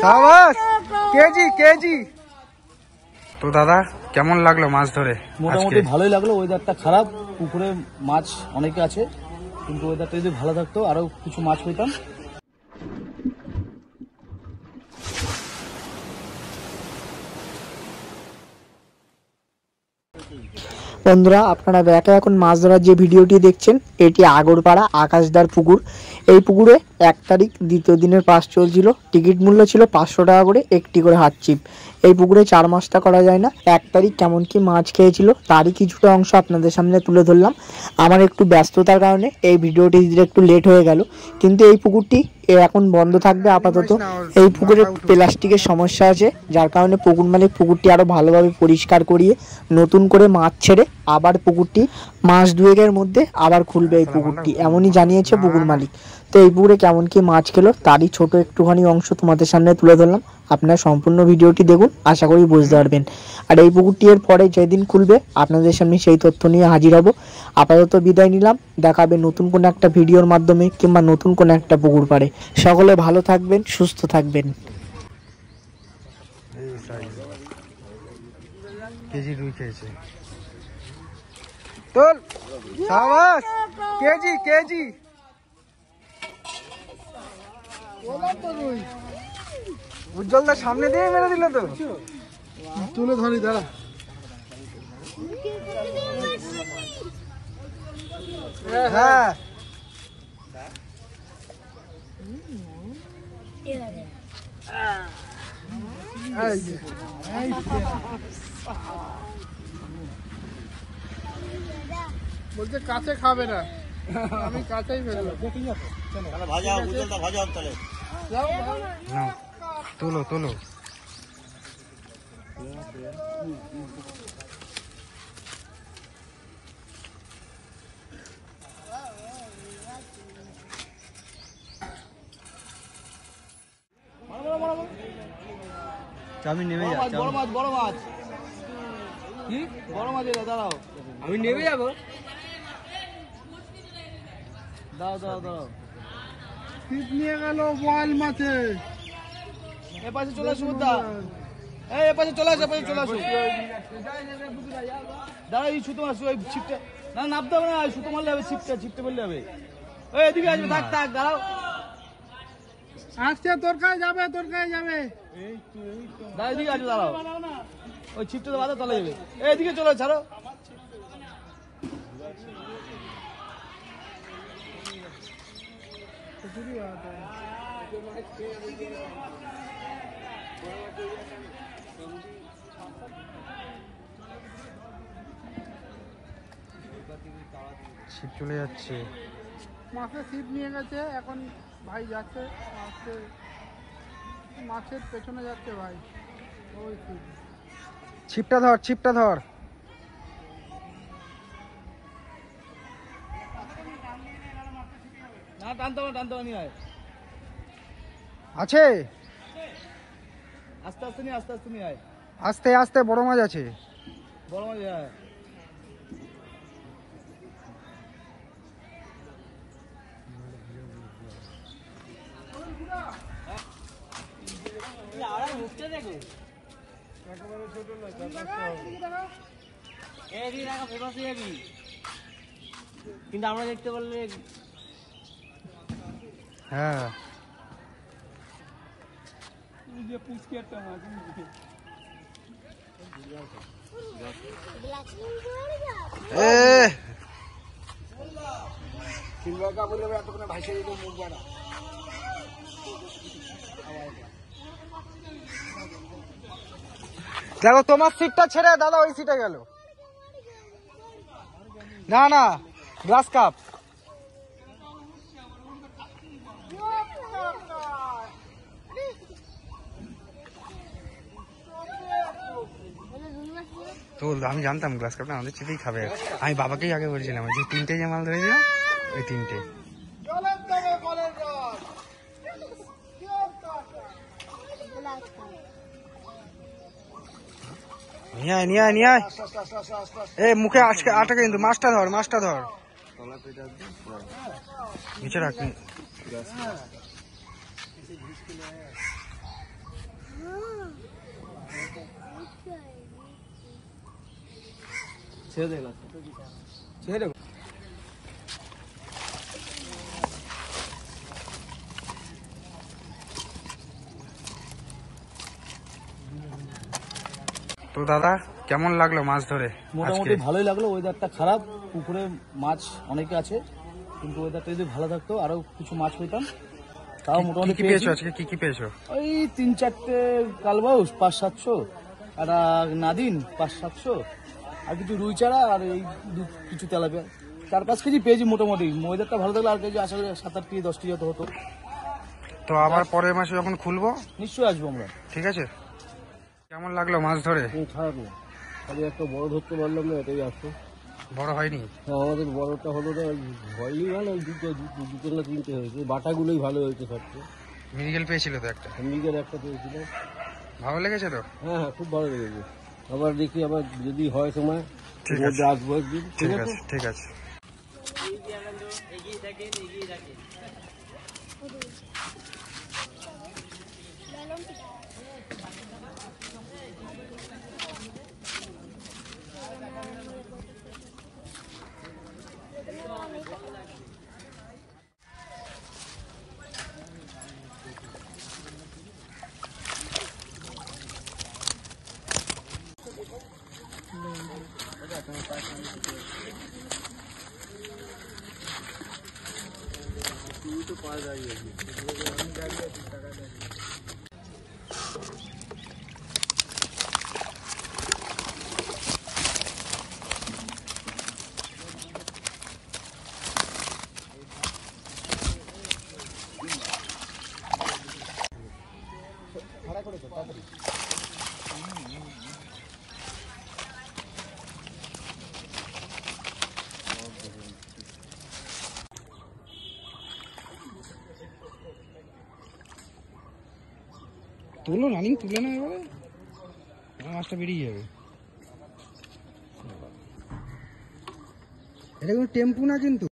সাবাস KG KG. তো দাদা কেমন লাগলো মাছ ধরে? মোটামুটি ভালোই লাগলো। ওয়েদারটা খারাপ, পুকুরে মাছ অনেকে আছে, কিন্তু ওয়েদারটা যদি ভালো থাকতো আরো কিছু মাছ পেতাম। বন্ধুরা, আপনারা ব্যাকে এখন মাছ ধরার যে ভিডিওটি দেখছেন, এটি আগরপাড়া আকাশদার পুকুর। এই পুকুরে 1 তারিখ দ্বিতীয় দিনের পাস চলছিল। টিকিট মূল্য ছিল 500 টাকা করে, একটি করে হাত চিপ। এই পুকুরে 4 মাসটা করা যায় না। 1 তারিখ কেমন কি মাছ খেয়েছিল তারই কিছুটা অংশ আপনাদের সামনে তুলে ধরলাম। আমার একটু ব্যস্ততার কারণে এই ভিডিওটি দিতে একটু লেট হয়ে গেল, কিন্তু এই পুকুরটি এখন বন্ধ থাকবে আপাতত। এই পুকুরে প্লাস্টিকের সমস্যা আছে, যার কারণে পুকুর মালিক পুকুরটি আরো ভালোভাবে পরিষ্কার করিয়ে নতুন করে মাছ ছেড়ে আবার পুকুরটি মাস 2-এর মধ্যে আবার খুলবে এই পুকুরটি, এমনই জানিয়েছে পুকুর মালিক। তো এই পুকুরে কেমন কি মাছ খেলো তারই ছোট একটুখানি অংশ তোমাদের সামনে তুলে ধরলাম। আপনারা সম্পূর্ণ ভিডিওটি দেখুন, আশা করি বুঝতে পারবেন। আর এই পুকুরটি এর পরে যেদিন খুলবে আপনাদের সামনে সেই তথ্য নিয়ে হাজির হব। আপাতত বিদায় নিলাম, দেখাবে নতুন কোনো একটা ভিডিওর মাধ্যমে কিংবা নতুন কোনো একটা পুকুর পাড়ে। সকলে ভালো থাকবেন, সুস্থ থাকবেন। কেজি রুই খেয়েছে। তোল সাবাস কেজি কেজি। উজ্জ্বলদার সামনে দিয়ে মেরে দিল তো। তুলে ধরি দাঁড়া। হ্যাঁ বলছে কাছে খাবে না, আমি কাছেই ফেললাম। তোলো তোলো। আমি নেমে যাচ্ছি। বড় মাছ, বড় মাছ কি বড় মাছ? দাঁড়াও, আমি নেমে যাবো। দাও দাও দাও। ছিপ নিয়ে গেল বল মাছে। এ পাশে চলে আসুন দা, এই পাশে চলে আসো, পাশে চলে আসো। দাঁড়া, এই সুতো মাছ, ওই ছিপটা না নামতে হবে না, সুতো মারলে হবে, ছিপটা বললে হবে। ওই এদিকে আসবে, থাক থাক দাঁড়াও। আজকে তোর কাছে যাবে, তোর কাছে যাবে। দাঁড়া, এদিকে আসবে, দাঁড়াও। ওই ছিপটা তো বাধা চলে যাবে। এদিকে চলে ছাড়ো। ছিপ চলে যাচ্ছে, মাছে ছিপ নিয়ে গেছে। এখন ভাই যাচ্ছে মাছের পেছনে যাচ্ছে ভাই। ওই ছিপটা ধর, ছিপটা ধর। না টানতে হবে, টানতে হবে, নিয়ে আয়। আছে, আস্তে আস্তে নিয়ে, আস্তে আস্তে নিয়ে আয়। আস্তে আস্তে বড় মাছ আছে। বড় মাছ আয়। কিন্তু আমরা দেখতে পারলে হ্যাঁ দেখো তোমার সিটটা ছেড়ে দাদা ওই সিটে গেল। না না, গ্লাস কাপ। তো আমি জানতাম গ্লাস কাপটা আমাদের চিতেই খাবে। আমি বাবাকেই আগে বলছিলাম যে 3টে যে মাল ধরেছিলাম ওই 3টে। নিয়ে আয়, নিয়ে আয়, নিয়ে আয়। এই মুখে আজকে আটকে, কিন্তু মাছটা ধর, মাছটা ধর। নিচে রাখ। ছেড়ে দে ছেড়ে দে। তো দাদা কেমন লাগলো মাছ ধরে? মোটামুটি ভালোই লাগলো। ওয়েদারটা খারাপ, পুকুরে মাছ অনেকে আছে, কিন্তু ওয়েদারটা যদি ভালো থাকতো আরো কিছু মাছ পেতাম। তাও মোটামুটি কি পেয়েছো আজকে? কি কি পেয়েছো? ওই 3-4টে কালবাউস 500-700, একটা নাদিন 500-700, আর কিছু রুই চারা, আর এই কিছু তেলাপিয়া 4-5 কেজি পেয়েছি মোটামুটি। ওয়েদারটা ভালো থাকলে আর কেজি আশা করি 7-8 কেজি 10 কেজি হতো। তো আবার পরের মাসে যখন খুলবো নিশ্চয়ই আসবো আমরা। ঠিক আছে। কেমন লাগলো মাছ ধরে? খারাপ না, খালি একটা বড় ধরতে পারলাম না, এটাই আসতো। বড় হয়নি? আমাদের বড়টা হলো না, হয়নি ভালো, দুটো না 3টে হয়েছে। বাটাগুলোই ভালো হয়েছে সবচেয়ে। মিরিগেল পেয়েছিল তো একটা? মিরিগেল একটা পেয়েছিল। ভালো লেগেছে তো? হ্যাঁ, খুব ভালো লেগেছে। আবার দেখি, আবার যদি হয় সময় ঠিক আছে, আসবো একদিন। ঠিক আছে, ঠিক আছে। তুলো রানিং তুলে না, এবারে মাছটা বেরিয়ে যাবে। এটা কোনো টেম্পু না কিন্তু।